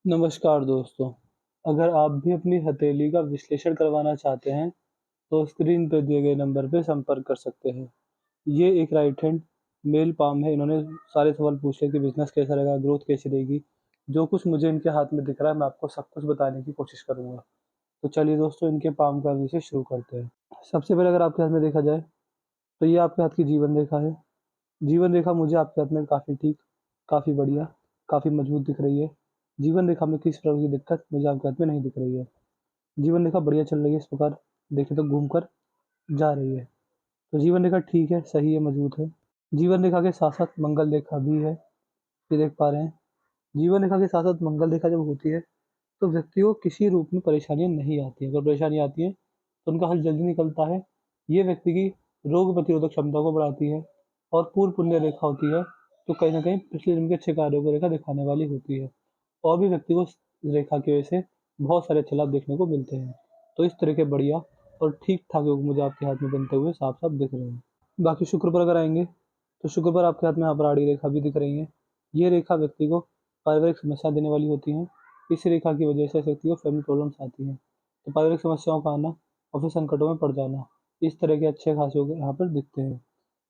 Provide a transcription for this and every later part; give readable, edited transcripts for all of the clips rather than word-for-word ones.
नमस्कार दोस्तों, अगर आप भी अपनी हथेली का विश्लेषण करवाना चाहते हैं, तो स्क्रीन पे दिए गए नंबर पे संपर्क कर सकते हैं। ये एक राइट हैंड मेल पाम है। इन्होंने सारे सवाल पूछे कि बिज़नेस कैसा रहेगा, ग्रोथ कैसी रहेगी। जो कुछ मुझे इनके हाथ में दिख रहा है, मैं आपको सब कुछ बताने की कोशिश करूँगा। तो चलिए दोस्तों, इनके पाम का विषय शुरू करते हैं। सबसे पहले अगर आपके हाथ में देखा जाए, तो ये आपके हाथ की जीवन रेखा है। जीवन रेखा मुझे आपके हाथ में काफ़ी ठीक, काफ़ी बढ़िया, काफ़ी मजबूत दिख रही है। जीवन रेखा में किसी प्रकार की दिक्कत मुझे आपके हाथ में नहीं दिख रही है। जीवन रेखा बढ़िया चल रही है, इस प्रकार देखें तो घूमकर जा रही है। तो जीवन रेखा ठीक है, सही है, मजबूत है। जीवन रेखा के साथ-साथ मंगल रेखा भी है, ये देख पा रहे हैं। जीवन रेखा के साथ-साथ मंगल रेखा जब होती है, तो व्यक्ति को किसी रूप में परेशानियाँ नहीं आती हैं। अगर परेशानी आती है, तो उनका हल जल्दी निकलता है। ये व्यक्ति की रोग प्रतिरोधक क्षमता को बढ़ाती है और पूर्व पुण्य रेखा होती है, तो कहीं न कहीं पिछले जन्म के अच्छे कार्यों को रेखा दिखाने वाली होती है। और भी व्यक्ति को इस रेखा की वजह से बहुत सारे अच्छे लाभ देखने को मिलते हैं। तो इस तरह के बढ़िया और ठीक-ठाक योग मुझे आपके हाथ में बनते हुए साफ-साफ दिख रहे हैं। बाकी शुक्र पर अगर आएँगे, तो शुक्र पर आपके हाथ में यहाँ पर आड़ी रेखा भी दिख रही है। ये रेखा व्यक्ति को पारिवारिक समस्या देने वाली होती हैं। इस रेखा की वजह से इस व्यक्ति को फैमिली प्रॉब्लम्स आती हैं। तो पारिवारिक समस्याओं का आना और फिर संकटों में पड़ जाना, इस तरह के अच्छे खासे योग यहाँ पर दिखते हैं।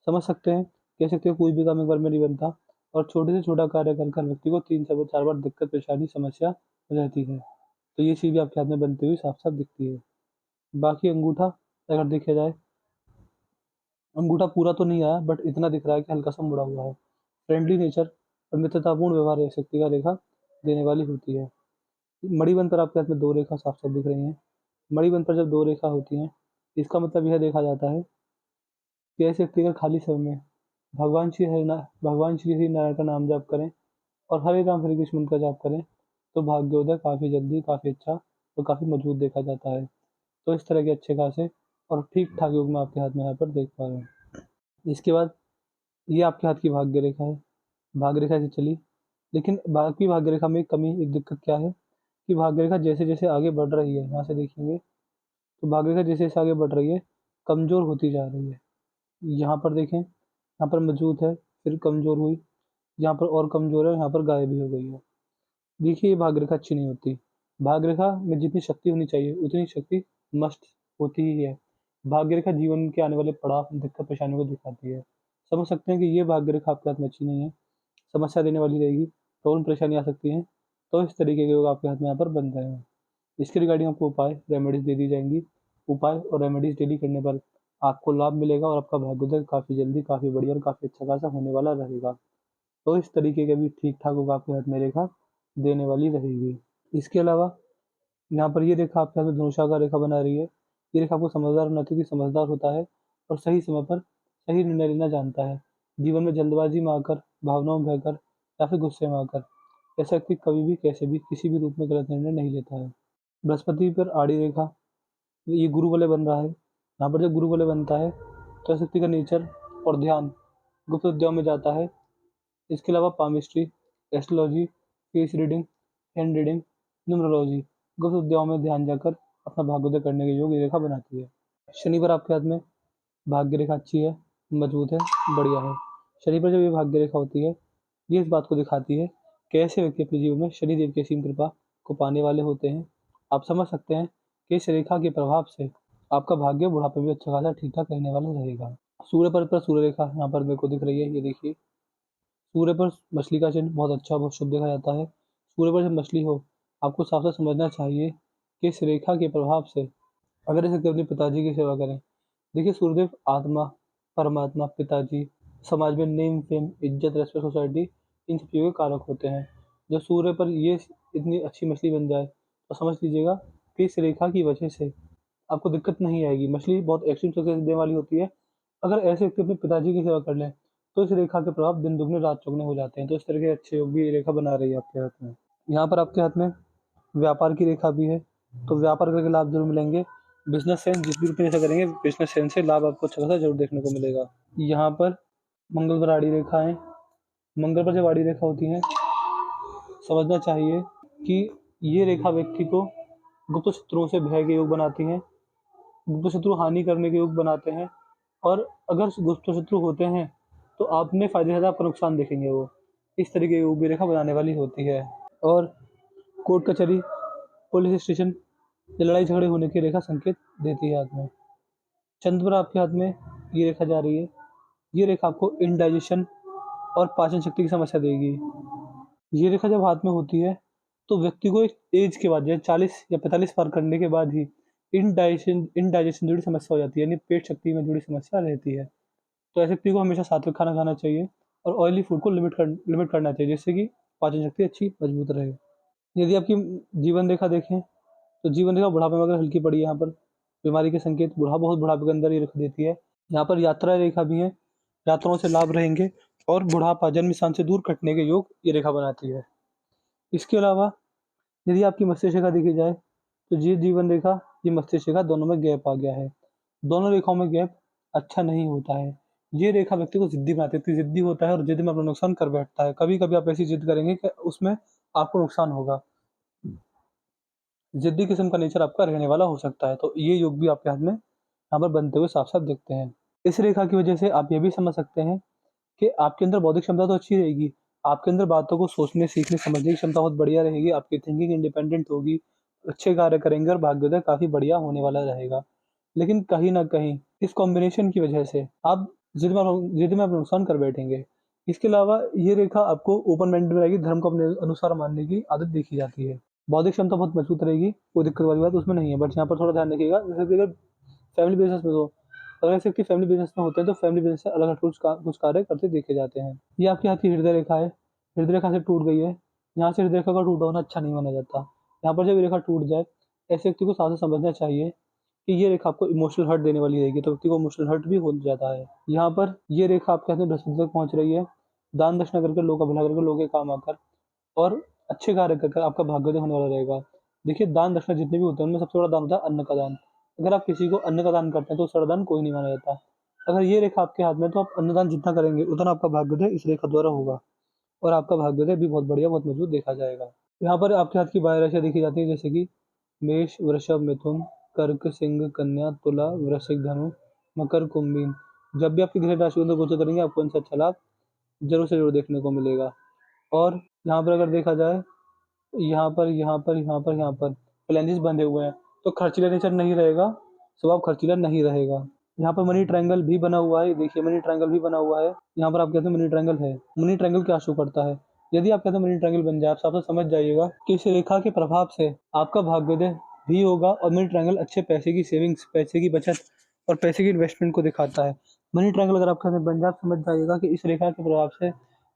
समझ सकते हैं, कह सकते हो कोई भी काम एक बार में नहीं बनता और छोटे से छोटा कार्य कर कर व्यक्ति को 3 से 4 बार दिक्कत, परेशानी, समस्या रहती है। तो ये चीज़ भी आपके हाथ में बनती हुई साफ-साफ दिखती है। बाकी अंगूठा अगर देखा जाए, अंगूठा पूरा तो नहीं आया बट इतना दिख रहा है कि हल्का-सा मुड़ा हुआ है। फ्रेंडली नेचर और मित्रतापूर्ण व्यवहार एक शक्ति का रेखा देने वाली होती है। मणिबंध पर आपके हाथ में 2 रेखा साफ-साफ दिख रही हैं। मणिबंध पर जब 2 रेखा होती हैं, इसका मतलब यह देखा जाता है कि ऐसे व्यक्ति का खाली समय में भगवान श्री हरि नारायण का नाम जाप करें और हरे राम हरे कृष्ण मंत्र का जाप करें, तो भाग्योदय काफ़ी जल्दी, काफ़ी अच्छा और काफ़ी मजबूत देखा जाता है। तो इस तरह के अच्छे खासे और ठीक-ठाक योग मैं आपके हाथ में यहाँ पर देख पा रहा हूँ। इसके बाद ये आपके हाथ की भाग्य रेखा है। भाग्य रेखा ऐसे चली, लेकिन बाकी भाग्य रेखा में एक कमी, एक दिक्कत क्या है कि भाग्य रेखा जैसे-जैसे आगे बढ़ रही है, यहाँ से देखेंगे, तो भाग्य रेखा जैसे-जैसे आगे बढ़ रही है, कमज़ोर होती जा रही है। यहाँ पर देखें, यहाँ पर मजबूत है, फिर कमज़ोर हुई, यहाँ पर और कमज़ोर है, यहाँ पर गायब भी हो गई है। देखिए, ये भाग्य रेखा अच्छी नहीं होती। भाग्य रेखा में जितनी शक्ति होनी चाहिए, उतनी शक्ति मस्ट होती ही है। भाग्य रेखा जीवन के आने वाले पड़ाव, दिक्कत, परेशानियों को दिखाती है। समझ सकते हैं कि ये भाग्य रेखा आपके हाथ में अच्छी नहीं है, समस्या देने वाली रहेगी, प्रॉब्लम परेशानी आ सकती हैं। तो इस तरीके के योग आपके हाथ में यहाँ पर बन रहे हैं। इसके रिगार्डिंग आपको उपाय, रेमेडीज़ दे दी जाएँगी। उपाय और रेमेडीज़ डेली करने पर आपको लाभ मिलेगा और आपका भाग्योदय काफ़ी जल्दी, काफ़ी बढ़िया और काफ़ी अच्छा खासा होने वाला रहेगा। तो इस तरीके के भी ठीक-ठाक योग आपके हाथ में रेखा देने वाली रहेगी। इसके अलावा यहाँ पर ये रेखा आपके हाथ में धनुषाकार रेखा बना रही है। ये रेखा आपको समझदार बनाती है कि समझदार होता है और सही समय पर सही निर्णय लेना जानता है। जीवन में जल्दबाज़ी में आकर, भावनाओं में बहकर या फिर गुस्से में आकर ऐसा व्यक्ति कभी भी, कैसे भी, किसी भी रूप में गलत निर्णय नहीं लेता है। बृहस्पति पर आड़ी रेखा, ये गुरु वलय बन रहा है। यहाँ पर जब गुरु वलय बनता है, तो इस व्यक्ति का नेचर और ध्यान गुप्त विद्याओं में जाता है। इसके अलावा palmistry, astrology, face reading, hand reading, numerology, गुप्त विद्याओं में ध्यान जाकर अपना भाग्योदय करने के योग ये रेखा बनाती है। शनि पर आपके हाथ में भाग्य रेखा अच्छी है, मजबूत है, बढ़िया है। शनि पर जब ये भाग्य रेखा होती है, ये इस बात को दिखाती है कि ऐसे व्यक्ति अपने जीवन में शनिदेव की असीम कृपा को पाने वाले होते हैं। आप समझ सकते हैं कि इस रेखा के प्रभाव से आपका भाग्य बुढ़ापे में अच्छा खासा ठीक-ठाक रहने वाला रहेगा। सूर्य पर सूर्य रेखा यहाँ पर मेरे को दिख रही है, ये देखिए। सूर्य पर मछली का चिन्ह बहुत अच्छा, बहुत शुभ देखा जाता है। सूर्य पर जब मछली हो, आपको साफ-साफ समझना चाहिए कि इस रेखा के प्रभाव से अगर इसे अपने पिताजी की सेवा करें। देखिए, सूर्यदेव आत्मा, परमात्मा, पिताजी, समाज में नेम, फेम, इज़्ज़त, रेस्पेक्ट, सोसाइटी, इन सब चीज़ों के कारक होते हैं। जब सूर्य पर ये इतनी अच्छी मछली बन जाए, तो समझ लीजिएगा कि इस रेखा की वजह से आपको दिक्कत नहीं आएगी। मछली बहुत एक्सट्रीम सक्सेस देने वाली होती है। अगर ऐसे व्यक्ति अपने पिताजी की सेवा कर लें, तो इस रेखा के प्रभाव दिन दुगने रात चौगुने हो जाते हैं। तो इस तरह के अच्छे योग भी ये रेखा बना रही है आपके हाथ में। यहाँ पर आपके हाथ में व्यापार की रेखा भी है, तो व्यापार करके लाभ ज़रूर मिलेंगे। बिज़नेस सेंस जिस भी रूप में ऐसा करेंगे, बिज़नेस सेंस से लाभ आपको अच्छा खासा ज़रूर देखने को मिलेगा। यहाँ पर मंगल पर आड़ी रेखा है। मंगल पर जब आड़ी रेखा होती है, समझना चाहिए कि ये रेखा व्यक्ति को गुप्त शत्रुओं से भय के योग बनाती हैं। गुप्त शत्रु हानि करने के योग बनाते हैं और अगर गुप्त शत्रु होते हैं, तो अपने फ़ायदे से ज़्यादा आपका नुकसान देखेंगे वो। इस तरीके की योग भी रेखा बनाने वाली होती है। और कोर्ट कचहरी, पुलिस स्टेशन या लड़ाई झगड़े होने की रेखा संकेत देती है हाथ में। चंद्र पर आपके हाथ में ये रेखा जा रही है, ये रेखा आपको इंडाइजेशन और पाचन शक्ति की समस्या देगी। ये रेखा जब हाथ में होती है तो व्यक्ति को एक एज के बाद, जैसे 40 या 45 पार करने के बाद ही इंडाइजेशन जुड़ी समस्या हो जाती है, यानी पेट शक्ति में जुड़ी समस्या रहती है। तो ऐसे व्यक्ति को हमेशा सात्विक खाना खाना चाहिए और ऑयली फूड को लिमिट करना चाहिए, जिससे कि पाचन शक्ति अच्छी मजबूत रहे। यदि आपकी जीवन रेखा देखें तो जीवन रेखा बुढ़ापे में अगर हल्की पड़ी है, यहाँ पर बीमारी के संकेत, बहुत बुढ़ापे के अंदर ये रेखा देती है। यहाँ पर यात्रा रेखा भी है, यात्राओं से लाभ रहेंगे और बुढ़ापा जन्म स्थान से दूर कटने के योग ये रेखा बनाती है। इसके अलावा यदि आपकी मस्तिष्क रेखा देखी जाए तो ये जीवन रेखा, ये मस्तिष्क रेखा, दोनों में गैप आ गया है। दोनों रेखाओं में गैप अच्छा नहीं होता है। ये रेखा व्यक्ति को जिद्दी बनाती है, जिद्दी होता है और जिद में अपना नुकसान कर बैठता है। कभी कभी आप ऐसी जिद करेंगे कि उसमें आपको नुकसान होगा। जिद्दी किस्म का नेचर आपका रहने वाला हो सकता है। तो ये योग भी आपके हाथ में यहाँ पर बनते हुए साफ साफ दिखते हैं। इस रेखा की वजह से आप ये भी समझ सकते हैं कि आपके अंदर बौद्धिक क्षमता तो अच्छी रहेगी, आपके अंदर बातों को सोचने, सीखने, समझने की क्षमता बहुत बढ़िया रहेगी, आपकी थिंकिंग इंडिपेंडेंट होगी, अच्छे कार्य करेंगे और भाग्योदय काफ़ी बढ़िया होने वाला रहेगा। लेकिन कहीं न कहीं इस कॉम्बिनेशन की वजह से आप जिद में अपना नुकसान कर बैठेंगे। इसके अलावा ये रेखा आपको ओपन माइंडेड बनाएगी, धर्म को अपने अनुसार मानने की आदत देखी जाती है। बौद्धिक क्षमता बहुत मजबूत रहेगी, कोई दिक्कत वाली बात उसमें नहीं है, बट यहाँ पर थोड़ा ध्यान रखिएगा, जैसे कि अगर फैमिली बिजनेस में हो, अगर ऐसे व्यक्ति फैमिली बिजनेस में होते हैं तो फैमिली बिजनेस से अलग हट कुछ कार्य करते देखे जाते हैं। ये आपके हाथ की हृदय रेखा है, हृदय रेखा से टूट गई है, यहाँ से हृदय रेखा का टूटा होना अच्छा नहीं माना जाता। यहाँ पर जब ये रेखा टूट जाए, ऐसे व्यक्ति को साथ समझना चाहिए कि ये रेखा आपको इमोशनल हर्ट देने वाली रहेगी, तो व्यक्ति को इमोशनल हर्ट भी हो जाता है। यहाँ पर ये रेखा आपके हाथ में बृहस्पति तक पहुँच रही है, दान दक्षिणा करके, लोग का भला करके, लोगों के काम आकर और अच्छे कार्य कर आपका भाग्योदय होने वाला रहेगा। देखिए, दान दक्षिणा जितने भी होते हैं उनमें सबसे बड़ा दान होता है अन्न का दान। अगर आप किसी को अन्न का दान करते हैं तो उसका दान कोई नहीं माना जाता। अगर ये रेखा आपके हाथ में है तो आप अन्नदान जितना करेंगे उतना आपका भाग्योदय इस रेखा द्वारा होगा और आपका भाग्योदय भी बहुत बढ़िया, बहुत मजबूत देखा जाएगा। यहाँ पर आपके हाथ की 12 राशियाँ देखी जाती है, जैसे कि मेष, वृषभ, मिथुन, कर्क, सिंह, कन्या, तुला, वृश्चिक, धनु, मकर, कुंभ, मीन। जब भी आपकी ग्रह राशि को गोचर करेंगे आपको इनसे अच्छा लाभ जरूर से जरूर देखने को मिलेगा। और यहाँ पर अगर देखा जाए, यहाँ पर प्लैनेट्स बंधे हुए हैं, तो खर्चीला नेचर नहीं रहेगा, स्वभाव खर्चीला नहीं रहेगा। यहाँ पर मनी ट्रायंगल भी बना हुआ है, देखिए मनी ट्रायंगल भी बना हुआ है। यहाँ पर आप कहते हैं मनी ट्रायंगल है। मनी ट्रायंगल क्या शो करता है? यदि आप कहते हैं मनी ट्रायंगल बन जाए, आप साफ समझ जाइएगा कि इस रेखा के प्रभाव से आपका भाग्योदय भी होगा और मनी ट्रायंगल अच्छे पैसे की सेविंग्स, पैसे की बचत और पैसे की इन्वेस्टमेंट को दिखाता है। मनी ट्रायंगल अगर आपका बन जाए, आप समझ जाइएगा कि इस रेखा के प्रभाव से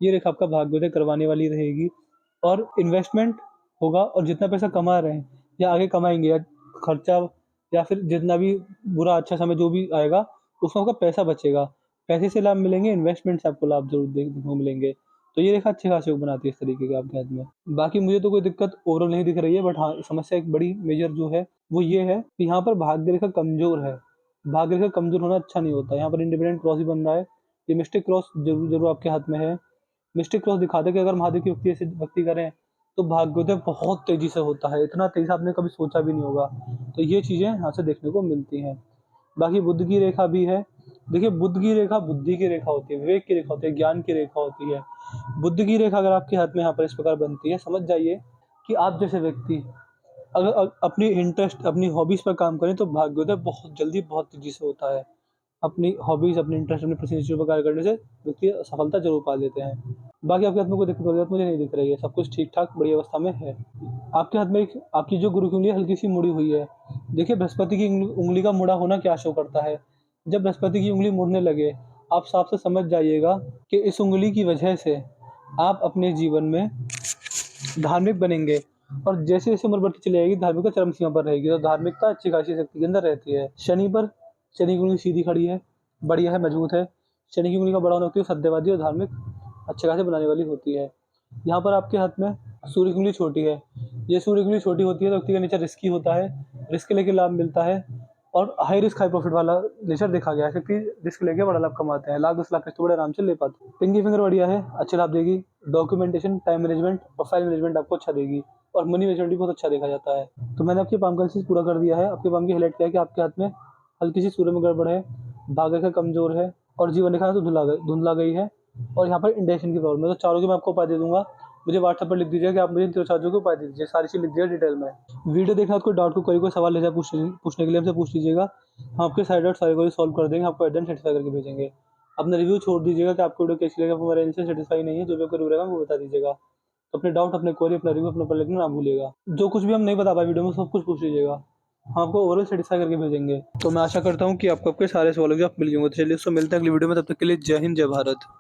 ये रेखा आपका भाग्योदय करवाने वाली रहेगी और इन्वेस्टमेंट होगा और जितना पैसा कमा रहे हैं या आगे कमाएंगे या खर्चा या फिर जितना भी बुरा अच्छा समय जो भी आएगा उसमें आपका पैसा बचेगा, पैसे से लाभ मिलेंगे, इन्वेस्टमेंट से आपको लाभ जरूर देखने को मिलेंगे। तो ये रेखा अच्छे खासे योग बनाती है इस तरीके के आपके हाथ में। बाकी मुझे तो कोई दिक्कत ओवरऑल नहीं दिख रही है, बट हाँ समस्या एक बड़ी मेजर जो है वो ये है कि यहाँ पर भाग्य रेखा कमजोर है। भाग्य रेखा कमजोर होना अच्छा नहीं होता। यहाँ पर इंडिपेंडेंट क्रॉस भी बन रहा है, ये मिस्टेक क्रॉस जरूर आपके हाथ में है। मिस्टेक क्रॉस दिखाते कि अगर महादेव की भक्ति ऐसे भक्ति करें तो भाग्योदय बहुत तेजी से होता है, इतना तेजी से आपने कभी सोचा भी नहीं होगा। तो ये चीजें यहाँ से देखने को मिलती हैं। बाकी बुध की रेखा भी है। देखिए, बुध की रेखा बुद्धि की रेखा होती है, विवेक की रेखा होती है, ज्ञान की रेखा होती है। बुद्ध की रेखा अगर आपके हाथ में यहाँ पर इस प्रकार बनती है, समझ जाइए कि आप जैसे व्यक्ति अगर अपनी इंटरेस्ट, अपनी हॉबीज पर काम करें तो भाग्योदय बहुत जल्दी, बहुत तेजी से होता है। अपनी हॉबीज, अपने इंटरेस्ट, अपनी पसंद चीज़ों पर कार्य करने से व्यक्ति सफलता जरूर पा लेते हैं। बाकी आपके हाथ में कोई दिक्कत वाली बात मुझे नहीं दिख रही है, सब कुछ ठीक ठाक बढ़िया अवस्था में है। आपके हाथ में एक आपकी जो गुरु की उंगली हल्की सी मुड़ी हुई है। देखिए, बृहस्पति की उंगली का मुड़ा होना क्या शो करता है? जब बृहस्पति की उंगली मुड़ने लगे, आप साफ से समझ जाइएगा कि इस उंगली की वजह से आप अपने जीवन में धार्मिक बनेंगे और जैसे जैसे उम्र बढ़ती चली जाएगी धार्मिकता चरम सीमा पर रहेगी। तो धार्मिकता अच्छी खासी शक्ति के अंदर रहती है। शनि की उंगली सीधी खड़ी है, बढ़िया है, मजबूत है। शनि की उंगली का बड़ा होना होती है सत्यवादी और धार्मिक अच्छे खासे बनाने वाली होती है। यहाँ पर आपके हाथ में सूर्य की उंगली छोटी है। ये सूर्य की उंगली छोटी होती है तो व्यक्ति का नेचर रिस्की होता है, रिस्क लेके लाभ मिलता है और हाई रिस्क हाई प्रॉफिट वाला नेचर देखा गया है। व्यक्ति रिस्क लेके बड़ा लाभ कमाते हैं, लाख 10 लाख तो बड़े आराम से ले पाते हैं। पिंकी फिंगर बढ़िया है, अच्छे लाभ देगी। डॉक्यूमेंटेशन, टाइम मैनेजमेंट और फाइल मैनेजमेंट आपको अच्छा देगी और मनी मैनेजमेंट भी बहुत अच्छा देखा जाता है। तो मैंने आपके पाम का एनालिसिस पूरा कर दिया है। आपके पाम की हाईलाइट किया है कि आपके हाथ में हल्की सी सूर्य में गड़बड़ है, भाग्य रेखा कमजोर है और जीवन रेखा तो धुंधला गई है और यहाँ पर इंडेक्शन की प्रॉब्लम है। तो चारों की मैं आपको उपाय दे दूंगा। मुझे व्हाट्सएप पर लिख दीजिएगा कि आप मुझे इन तीनों चार्जों के उपाय दे दीजिए। सारी चीज़ लिख दीजिएगा डिटेल में। वीडियो देखना कोई डाउट को कोई सवाल ले जाए पूछने के लिए हमसे पूछ लीजिएगा। हम आपके सारे डाउट सारे को सॉल्व कर देंगे, आपको एट द एंड सेटिस्फाई करके भेजेंगे। अपना रिव्यू छोड़ दीजिएगा कि आपको वीडियो कैसी लगी, हमारे इनसे सेटिस्फाई नहीं है, जो भी आपको रिव्यू रहेगा वो बता दीजिएगा। तो अपने डाउट, अपने क्वेरी, अपना रिव्यू अपने ऊपर लिखना ना भूलिएगा। जो कुछ भी हम नहीं बता पाए वीडियो में सब कुछ पूछ लीजिएगा, हम आपको ओवरऑल सेटिस्फाई करके भेजेंगे। तो मैं आशा करता हूँ कि आपको आपके सारे सवालों के जवाब मिल गए होंगे। तो चलिए दोस्तों मिलते हैं अगली वीडियो में, तब तक के लिए जय हिंद, जय भारत।